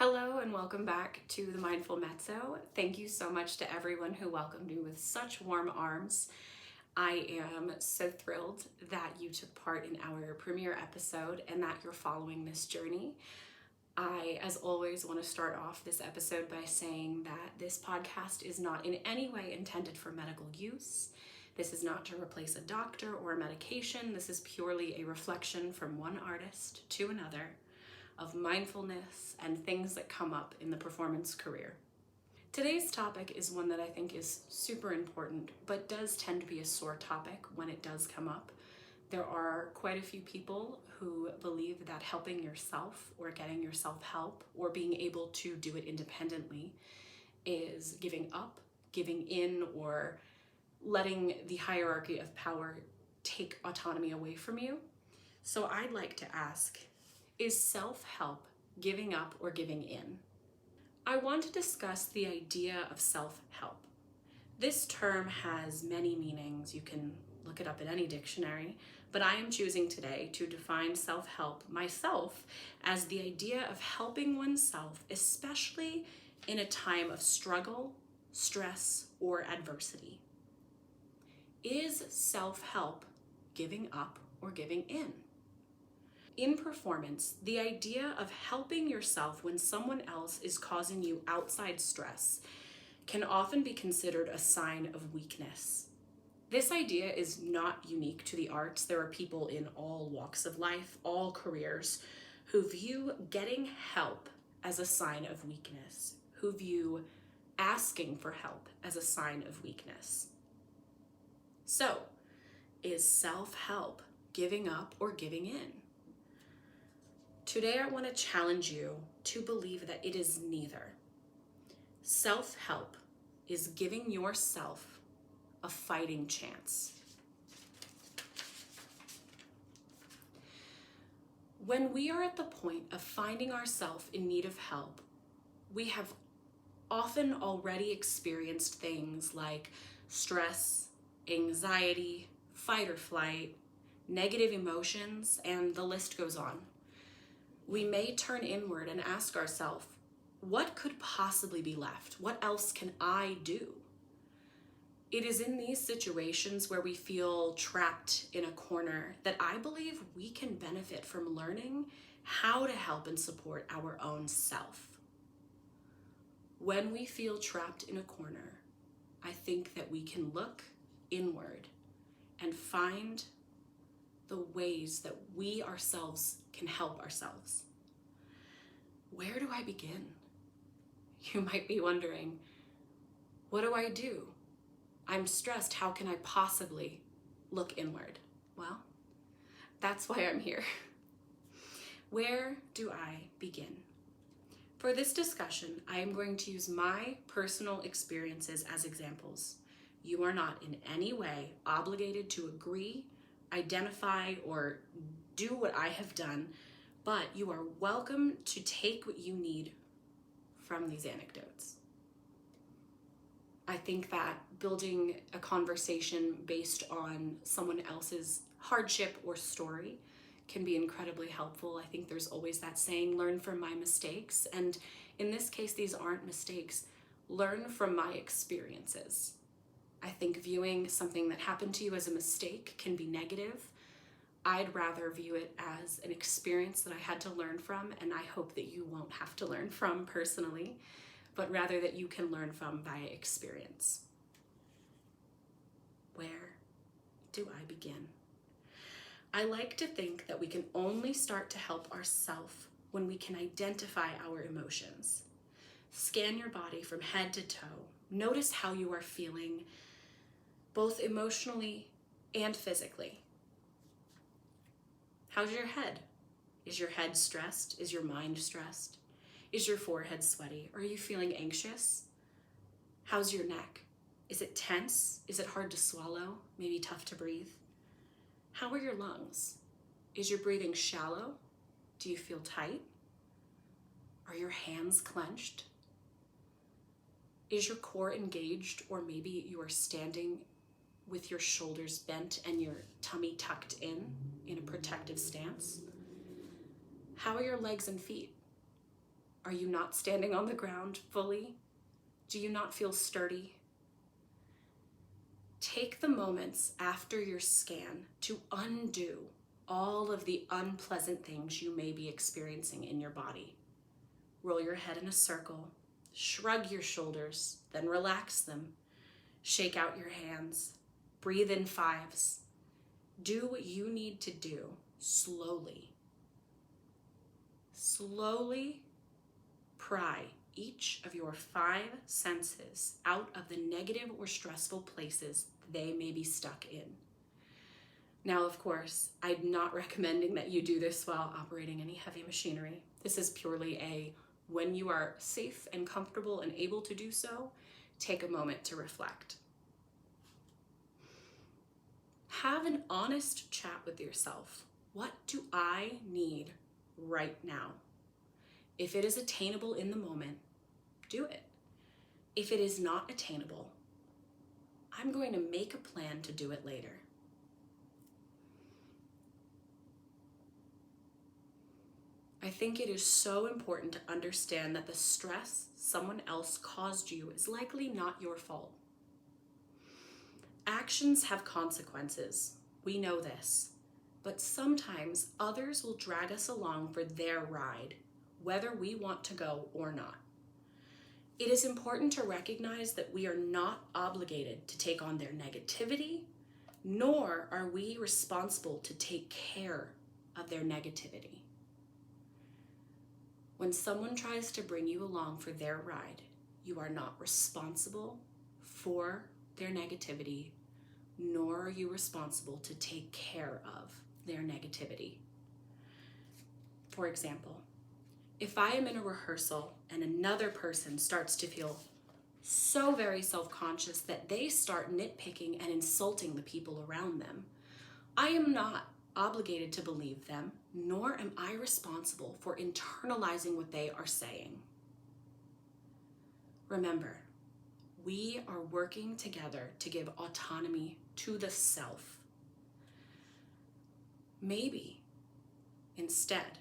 Hello and welcome back to the Mindful Mezzo. Thank you so much to everyone who welcomed me with such warm arms. I am so thrilled that you took part in our premiere episode and that you're following this journey. I, as always, want to start off this episode by saying that this podcast is not in any way intended for medical use. This is not to replace a doctor or a medication. This is purely a reflection from one artist to another of mindfulness and things that come up in the performance career. Today's topic is one that I think is super important, but does tend to be a sore topic when it does come up. There are quite a few people who believe that helping yourself or getting yourself help or being able to do it independently is giving up, giving in, or letting the hierarchy of power take autonomy away from you. So I'd like to ask, is self-help giving up or giving in? I want to discuss the idea of self-help. This term has many meanings. You can look it up in any dictionary, but I am choosing today to define self-help myself as the idea of helping oneself, especially in a time of struggle, stress, or adversity. Is self-help giving up or giving in? In performance, the idea of helping yourself when someone else is causing you outside stress can often be considered a sign of weakness. This idea is not unique to the arts. There are people in all walks of life, all careers, who view getting help as a sign of weakness, who view asking for help as a sign of weakness. So, is self-help giving up or giving in? Today I want to challenge you to believe that it is neither. Self-help is giving yourself a fighting chance. When we are at the point of finding ourselves in need of help, we have often already experienced things like stress, anxiety, fight or flight, negative emotions, and the list goes on. We may turn inward and ask ourselves, what could possibly be left? What else can I do? It is in these situations where we feel trapped in a corner that I believe we can benefit from learning how to help and support our own self. When we feel trapped in a corner, I think that we can look inward and find the ways that we ourselves can help ourselves. Where do I begin? You might be wondering, what do I do? I'm stressed. How can I possibly look inward? Well, that's why I'm here. Where do I begin? For this discussion, I am going to use my personal experiences as examples. You are not in any way obligated to agree, identify, or do what I have done, but you are welcome to take what you need from these anecdotes. I think that building a conversation based on someone else's hardship or story can be incredibly helpful. I think there's always that saying, learn from my mistakes. And in this case, these aren't mistakes. Learn from my experiences. I think viewing something that happened to you as a mistake can be negative. I'd rather view it as an experience that I had to learn from, and I hope that you won't have to learn from personally, but rather that you can learn from via experience. Where do I begin? I like to think that we can only start to help ourselves when we can identify our emotions. Scan your body from head to toe. Notice how you are feeling, both emotionally and physically. How's your head? Is your head stressed? Is your mind stressed? Is your forehead sweaty? Are you feeling anxious? How's your neck? Is it tense? Is it hard to swallow? Maybe tough to breathe? How are your lungs? Is your breathing shallow? Do you feel tight? Are your hands clenched? Is your core engaged, or maybe you are standing with your shoulders bent and your tummy tucked in a protective stance? How are your legs and feet? Are you not standing on the ground fully? Do you not feel sturdy? Take the moments after your scan to undo all of the unpleasant things you may be experiencing in your body. Roll your head in a circle, shrug your shoulders, then relax them. Shake out your hands, breathe in 5s. Do what you need to do slowly. Slowly pry each of your 5 senses out of the negative or stressful places they may be stuck in. Now, of course, I'm not recommending that you do this while operating any heavy machinery. This is purely a when you are safe and comfortable and able to do so, take a moment to reflect. Have an honest chat with yourself. What do I need right now? If it is attainable in the moment, do it. If it is not attainable, I'm going to make a plan to do it later. I think it is so important to understand that the stress someone else caused you is likely not your fault. Actions have consequences. We know this. But sometimes others will drag us along for their ride, whether we want to go or not. It is important to recognize that we are not obligated to take on their negativity, nor are we responsible to take care of their negativity. When someone tries to bring you along for their ride, you are not responsible for their negativity, nor are you responsible to take care of their negativity. For example, if I am in a rehearsal and another person starts to feel so very self-conscious that they start nitpicking and insulting the people around them, I am not obligated to believe them, nor am I responsible for internalizing what they are saying. Remember, we are working together to give autonomy to the self. Maybe, instead,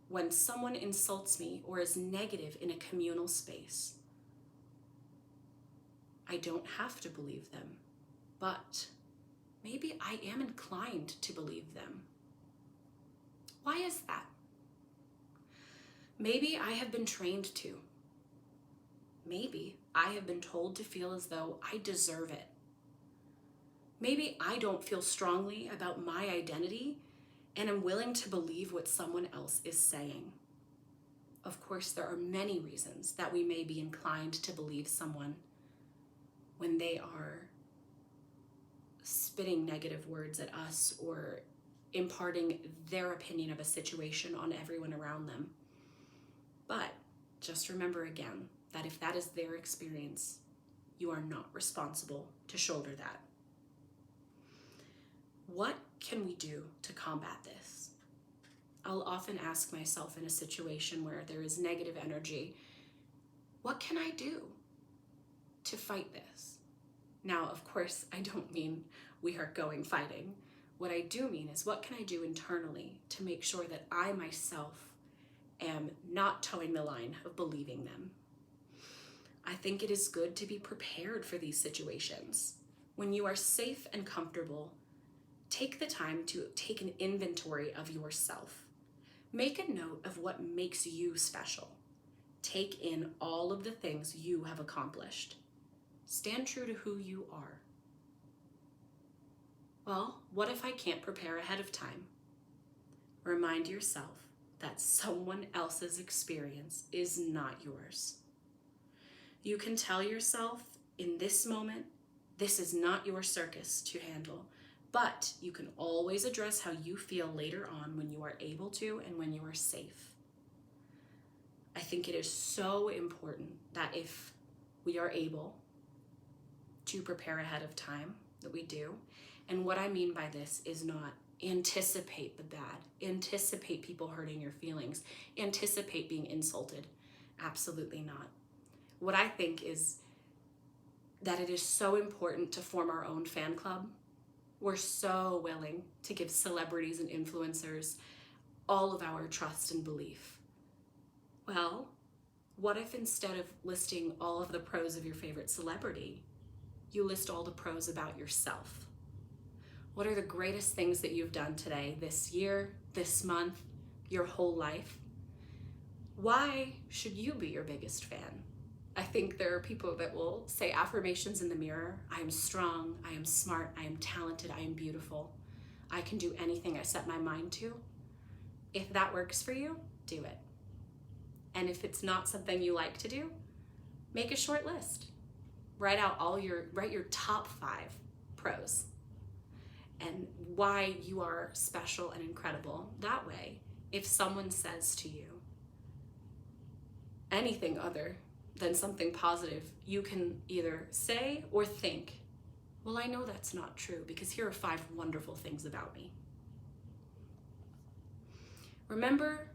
when someone insults me or is negative in a communal space, I don't have to believe them, but maybe I am inclined to believe them. Why is that? Maybe I have been trained to. Maybe I have been told to feel as though I deserve it. Maybe I don't feel strongly about my identity and am willing to believe what someone else is saying. Of course, there are many reasons that we may be inclined to believe someone when they are spitting negative words at us or imparting their opinion of a situation on everyone around them. But just remember again that if that is their experience, you are not responsible to shoulder that. What can we do to combat this? I'll often ask myself in a situation where there is negative energy, what can I do to fight this? Now, of course, I don't mean we are going fighting. What I do mean is what can I do internally to make sure that I myself am not towing the line of believing them? I think it is good to be prepared for these situations. When you are safe and comfortable, take the time to take an inventory of yourself. Make a note of what makes you special. Take in all of the things you have accomplished. Stand true to who you are. Well, what if I can't prepare ahead of time? Remind yourself that someone else's experience is not yours. You can tell yourself in this moment, this is not your circus to handle, but you can always address how you feel later on when you are able to and when you are safe. I think it is so important that if we are able to prepare ahead of time, that we do. And what I mean by this is not anticipate the bad, anticipate people hurting your feelings, anticipate being insulted. Absolutely not. What I think is that it is so important to form our own fan club. We're so willing to give celebrities and influencers all of our trust and belief. Well, What if instead of listing all of the pros of your favorite celebrity, you list all the pros about yourself? What are the greatest things that you've done today, this year, this month, your whole life? Why should you be your biggest fan? I think there are people that will say affirmations in the mirror. I am strong, I am smart, I am talented, I am beautiful. I can do anything I set my mind to. If that works for you, do it. And if it's not something you like to do, make a short list. Write your top 5 pros and why you are special and incredible. That way, if someone says to you anything other than something positive, you can either say or think, well, I know that's not true because here are 5 wonderful things about me. Remember,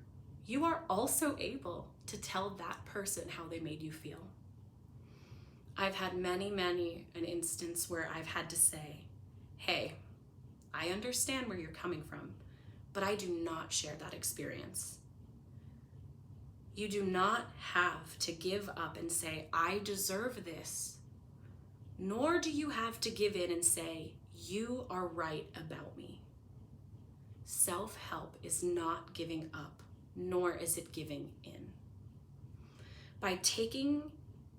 you are also able to tell that person how they made you feel. I've had many an instance where I've had to say, hey, I understand where you're coming from, but I do not share that experience. You do not have to give up and say, I deserve this, nor do you have to give in and say, you are right about me. Self-help is not giving up, nor is it giving in. By taking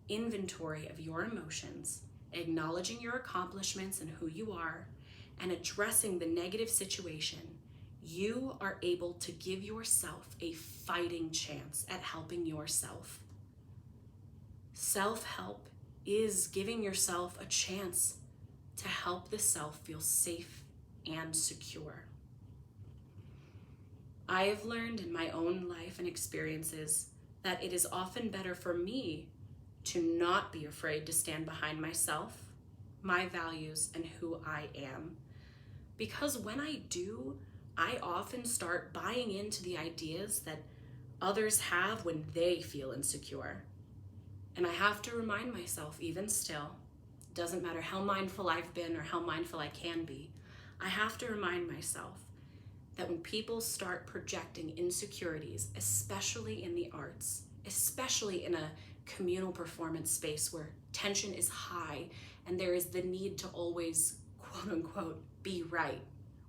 inventory of your emotions, acknowledging your accomplishments and who you are, and addressing the negative situation, you are able to give yourself a fighting chance at helping yourself. Self-help is giving yourself a chance to help the self feel safe and secure. I have learned in my own life and experiences that it is often better for me to not be afraid to stand behind myself, my values, and who I am. Because when I do, I often start buying into the ideas that others have when they feel insecure. And I have to remind myself, even still, doesn't matter how mindful I've been or how mindful I can be, I have to remind myself that when people start projecting insecurities, especially in the arts, especially in a communal performance space where tension is high and there is the need to always, quote unquote, be right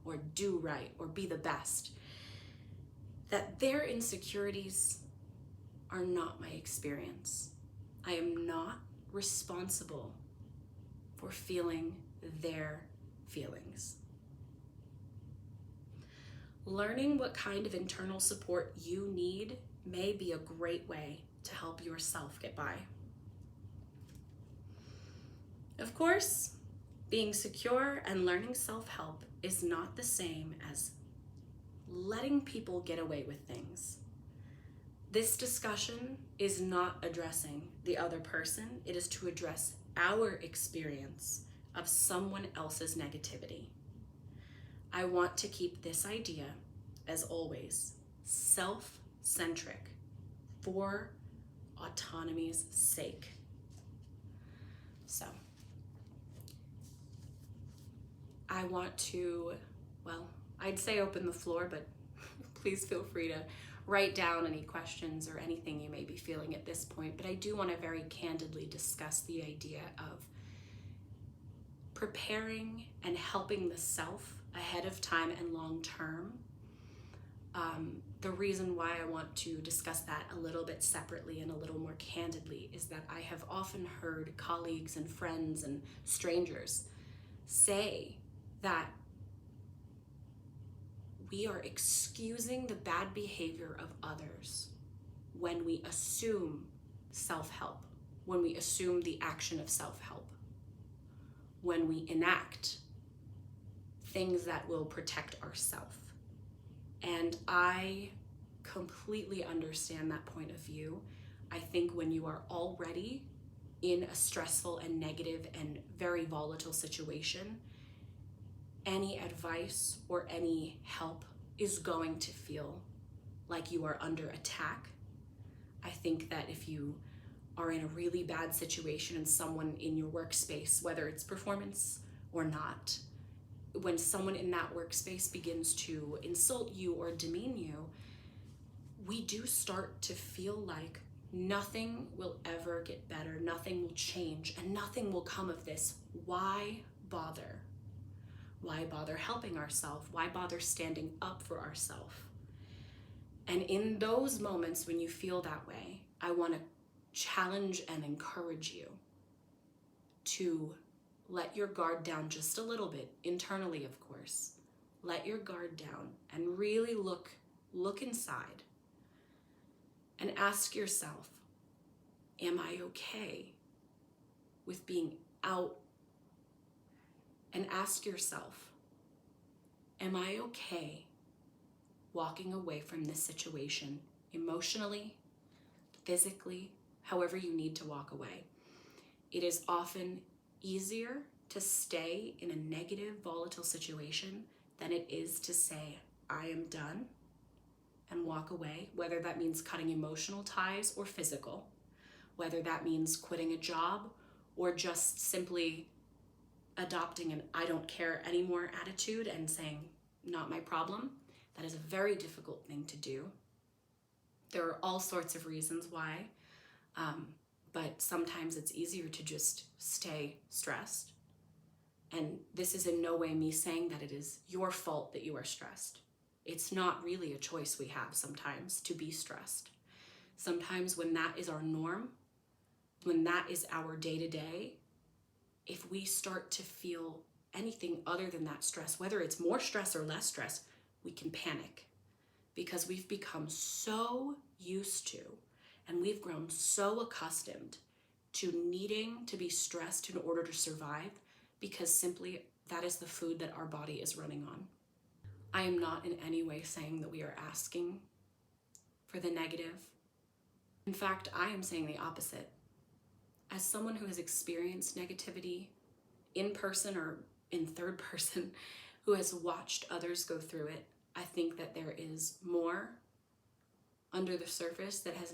or do right or be the best, that their insecurities are not my experience. I am not responsible for feeling their feelings. Learning what kind of internal support you need may be a great way to help yourself get by. Of course, being secure and learning self-help is not the same as letting people get away with things. This discussion is not addressing the other person. It is to address our experience of someone else's negativity. I want to keep this idea, as always, self-centric for autonomy's sake. So, I want to, I'd say open the floor, but please feel free to write down any questions or anything you may be feeling at this point. But I do want to very candidly discuss the idea of preparing and helping the self ahead of time and long term. The reason why I want to discuss that a little bit separately and a little more candidly is that I have often heard colleagues and friends and strangers say that we are excusing the bad behavior of others when we assume self-help, when we assume the action of self-help, when we enact things that will protect ourselves. And I completely understand that point of view. I think when you are already in a stressful and negative and very volatile situation, any advice or any help is going to feel like you are under attack. I think that if you are in a really bad situation and someone in your workspace, whether it's performance or not, when someone in that workspace begins to insult you or demean you, we do start to feel like Nothing will ever get better, nothing will change, and nothing will come of this. Why bother? Why bother helping ourselves? Why bother standing up for ourselves? And in those moments when you feel that way, I want to challenge and encourage you to let your guard down just a little bit, internally, of course. Let your guard down and really look inside and ask yourself, am I okay with being out? And ask yourself, am I okay walking away from this situation emotionally, physically, however you need to walk away? It is often easier to stay in a negative, volatile situation than it is to say, I am done, and walk away, whether that means cutting emotional ties or physical, whether that means quitting a job or just simply adopting an I don't care anymore attitude and saying, not my problem. That is a very difficult thing to do. There are all sorts of reasons why, but sometimes it's easier to just stay stressed. And this is in no way me saying that it is your fault that you are stressed. It's not really a choice we have sometimes to be stressed. Sometimes when that is our norm, when that is our day-to-day, if we start to feel anything other than that stress, whether it's more stress or less stress, we can panic because we've become so used to and we've grown so accustomed to needing to be stressed in order to survive because simply that is the food that our body is running on. I am not in any way saying that we are asking for the negative. In fact, I am saying the opposite. As someone who has experienced negativity in person or in third person, who has watched others go through it, I think that there is more under the surface that has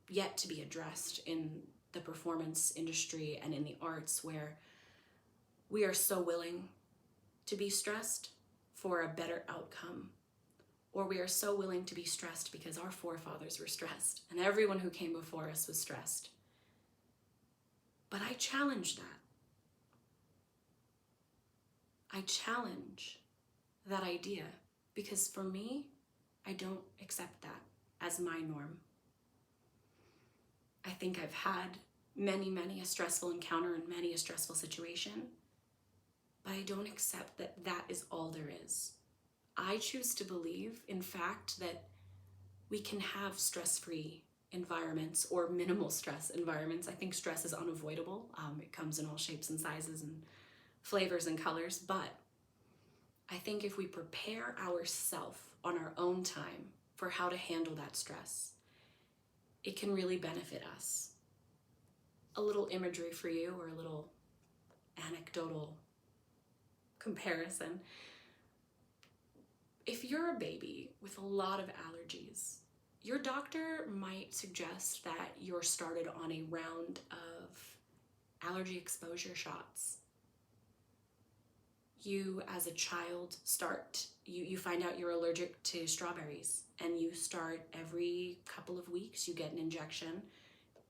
yet to be addressed in the performance industry and in the arts, where we are so willing to be stressed for a better outcome, or we are so willing to be stressed because our forefathers were stressed and everyone who came before us was stressed. But I challenge that. I challenge that idea because for me, I don't accept that as my norm. I think I've had many a stressful encounter and many a stressful situation, but I don't accept that that is all there is. I choose to believe, in fact, that we can have stress-free environments or minimal stress environments. I think stress is unavoidable. It comes in all shapes and sizes and flavors and colors, but I think if we prepare ourselves on our own time for how to handle that stress, it can really benefit us. A little imagery for you, or a little anecdotal comparison. If you're a baby with a lot of allergies, your doctor might suggest that you're started on a round of allergy exposure shots. You, as a child, you find out you're allergic to strawberries, and you start every couple of weeks, you get an injection,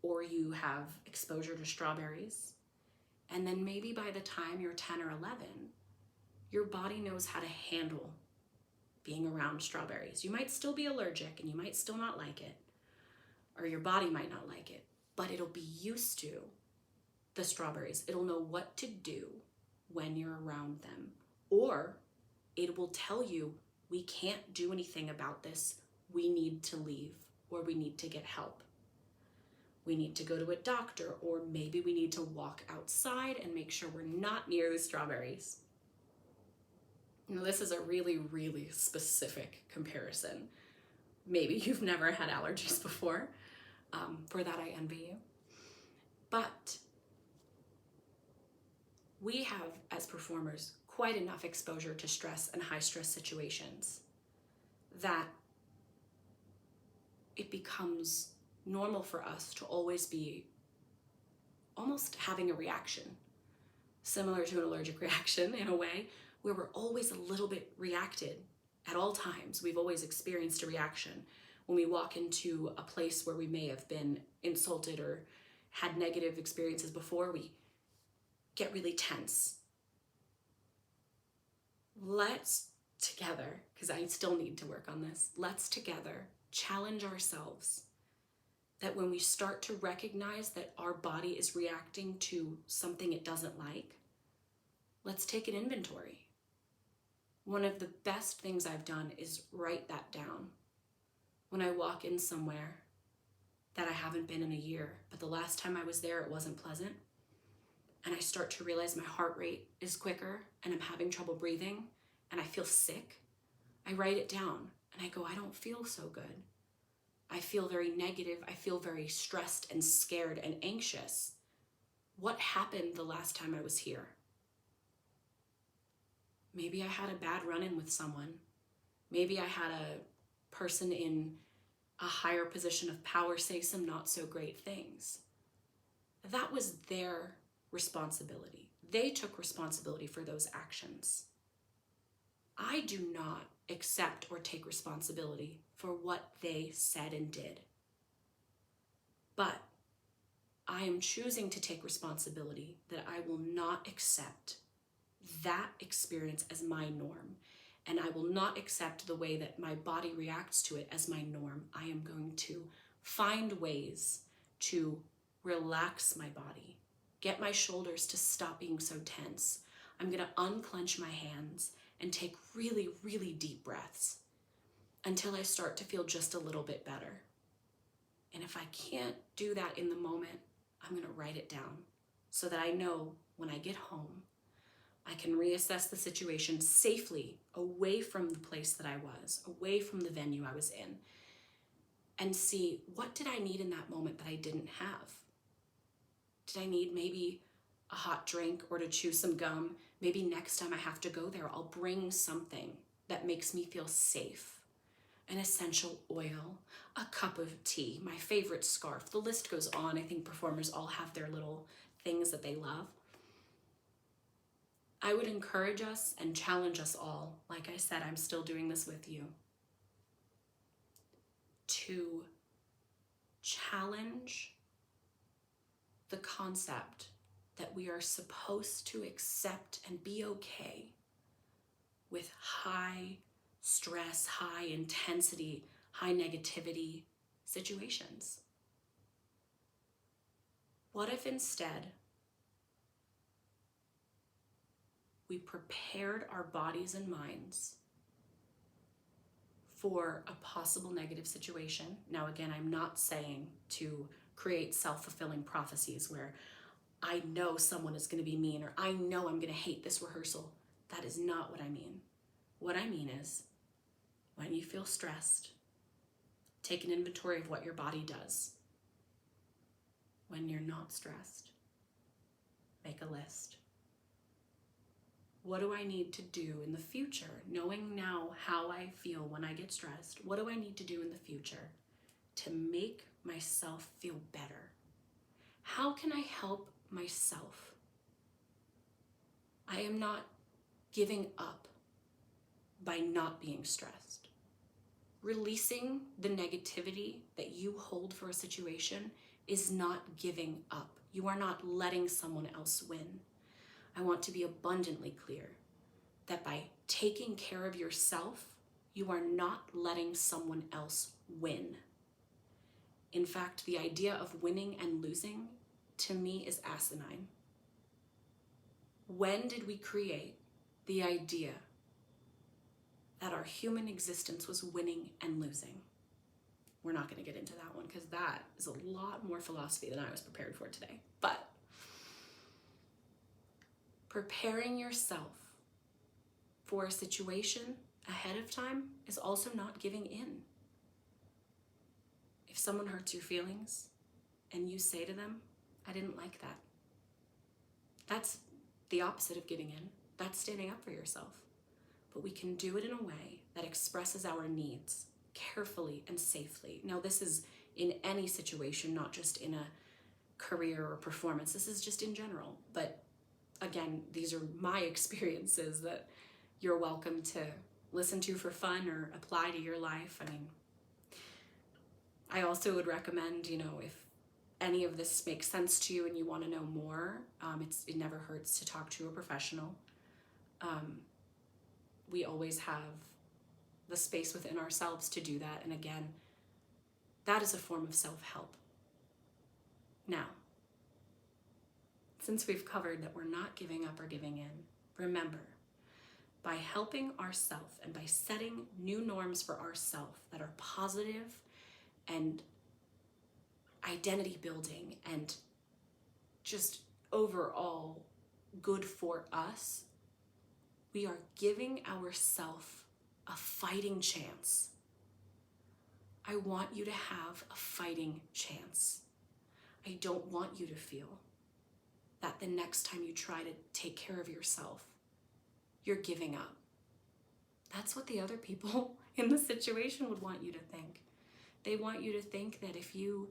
or you have exposure to strawberries. And then maybe by the time you're 10 or 11, your body knows how to handle being around strawberries. You might still be allergic and you might still not like it, or your body might not like it, but it'll be used to the strawberries. It'll know what to do when you're around them, or it will tell you, we can't do anything about this. We need to leave, or we need to get help. We need to go to a doctor, or maybe we need to walk outside and make sure we're not near the strawberries. Now, this is a really specific comparison. Maybe you've never had allergies before. For that, I envy you. But we have, as performers, quite enough exposure to stress and high stress situations that it becomes normal for us to always be almost having a reaction, similar to an allergic reaction in a way, where we're always a little bit reacted at all times. We've always experienced a reaction, when we walk into a place where we may have been insulted or had negative experiences before, we get really tense. Let's together, because I still need to work on this, let's together challenge ourselves that when we start to recognize that our body is reacting to something it doesn't like, let's take an inventory. One of the best things I've done is write that down. When I walk in somewhere that I haven't been in a year, but the last time I was there, it wasn't pleasant, and I start to realize my heart rate is quicker and I'm having trouble breathing and I feel sick, I write it down and I go, I don't feel so good. I feel very negative. I feel very stressed and scared and anxious. What happened the last time I was here? Maybe I had a bad run-in with someone. Maybe I had a person in a higher position of power say some not so great things. That was their responsibility. They took responsibility for those actions. I do not accept or take responsibility for what they said and did. But I am choosing to take responsibility that I will not accept that experience as my norm, and I will not accept the way that my body reacts to it as my norm. I am going to find ways to relax my body, get my shoulders to stop being so tense. I'm going to unclench my hands and take really, really deep breaths until I start to feel just a little bit better. And if I can't do that in the moment, I'm going to write it down so that I know when I get home, I can reassess the situation safely away from the place that I was, away from the venue I was in, and see, what did I need in that moment that I didn't have? Did I need maybe a hot drink or to chew some gum? Maybe next time I have to go there, I'll bring something that makes me feel safe. An essential oil, a cup of tea, my favorite scarf. The list goes on. I think performers all have their little things that they love. I would encourage us and challenge us all, like I said, I'm still doing this with you, to challenge the concept that we are supposed to accept and be okay with high stress, high intensity, high negativity situations. What if instead we prepared our bodies and minds for a possible negative situation? Now, again, I'm not saying to create self-fulfilling prophecies where I know someone is going to be mean or I know I'm going to hate this rehearsal. That is not what I mean. What I mean is, when you feel stressed, take an inventory of what your body does. When you're not stressed, make a list. What do I need to do in the future? Knowing now how I feel when I get stressed, what do I need to do in the future to make myself feel better? How can I help myself? I am not giving up by not being stressed. Releasing the negativity that you hold for a situation is not giving up. You are not letting someone else win. I want to be abundantly clear that by taking care of yourself, you are not letting someone else win. In fact, the idea of winning and losing, to me, is asinine. When did we create the idea that our human existence was winning and losing? We're not going to get into that one because that is a lot more philosophy than I was prepared for today. But preparing yourself for a situation ahead of time is also not giving in. If someone hurts your feelings and you say to them, I didn't like that, that's the opposite of giving in. That's standing up for yourself. But we can do it in a way that expresses our needs carefully and safely. Now, this is in any situation, not just in a career or performance. This is just in general. But again, these are my experiences that you're welcome to listen to for fun or apply to your life. I mean, I also would recommend, if any of this makes sense to you and you want to know more, it never hurts to talk to a professional. We always have the space within ourselves to do that. And again, that is a form of self-help. Now, since we've covered that we're not giving up or giving in, remember, by helping ourselves and by setting new norms for ourselves that are positive and identity building and just overall good for us, we are giving ourselves a fighting chance. I want you to have a fighting chance. I don't want you to feel that the next time you try to take care of yourself, you're giving up. That's what the other people in the situation would want you to think. They want you to think that if you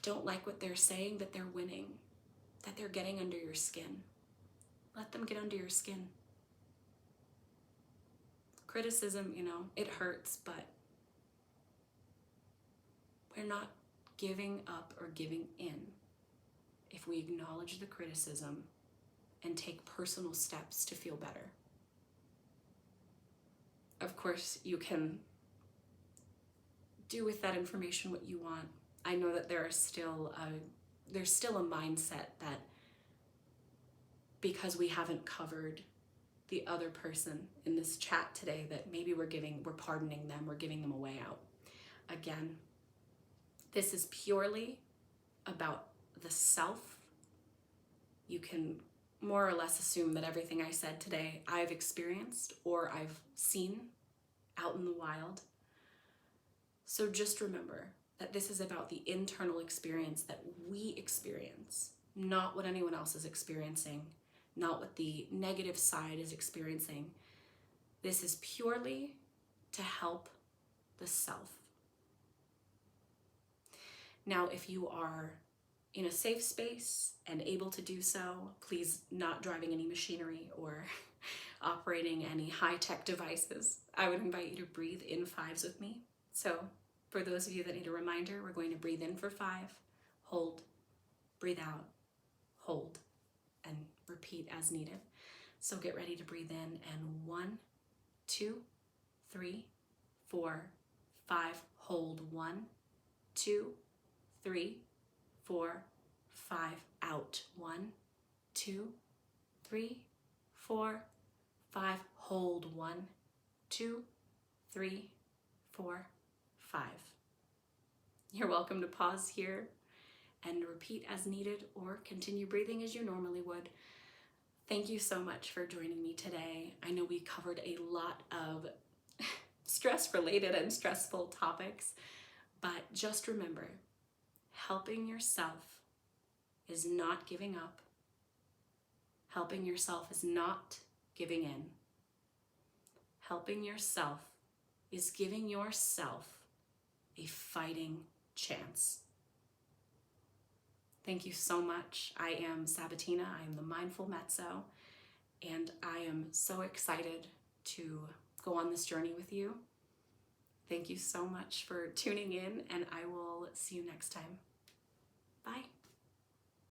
don't like what they're saying, that they're winning, that they're getting under your skin. Let them get under your skin. Criticism, it hurts, but we're not giving up or giving in if we acknowledge the criticism and take personal steps to feel better. Of course, you can do with that information what you want. I know that there's still a mindset that because we haven't covered the other person in this chat today, that maybe we're pardoning them, we're giving them a way out. Again, this is purely about the self. You can more or less assume that everything I said today I've experienced or I've seen out in the wild. So just remember that this is about the internal experience that we experience, not what anyone else is experiencing, not what the negative side is experiencing. This is purely to help the self. Now, if you are in a safe space and able to do so, please not driving any machinery or operating any high-tech devices, I would invite you to breathe in 5s with me. So for those of you that need a reminder, we're going to breathe in for 5, hold, breathe out, hold, and repeat as needed. So get ready to breathe in, and 1, 2, 3, 4, 5, hold, 1, 2, 3, 4, 5, out, 1, 2, 3, 4, 5, hold, 1, 2, 3, 4, 5. You're welcome to pause here and repeat as needed, or continue breathing as you normally would. Thank you so much for joining me today. I know we covered a lot of stress-related and stressful topics, but just remember, helping yourself is not giving up. Helping yourself is not giving in. Helping yourself is giving yourself a fighting chance. Thank you so much. I am Sabatina. I am the Mindful Mezzo, and I am so excited to go on this journey with you. Thank you so much for tuning in, and I will see you next time. Bye.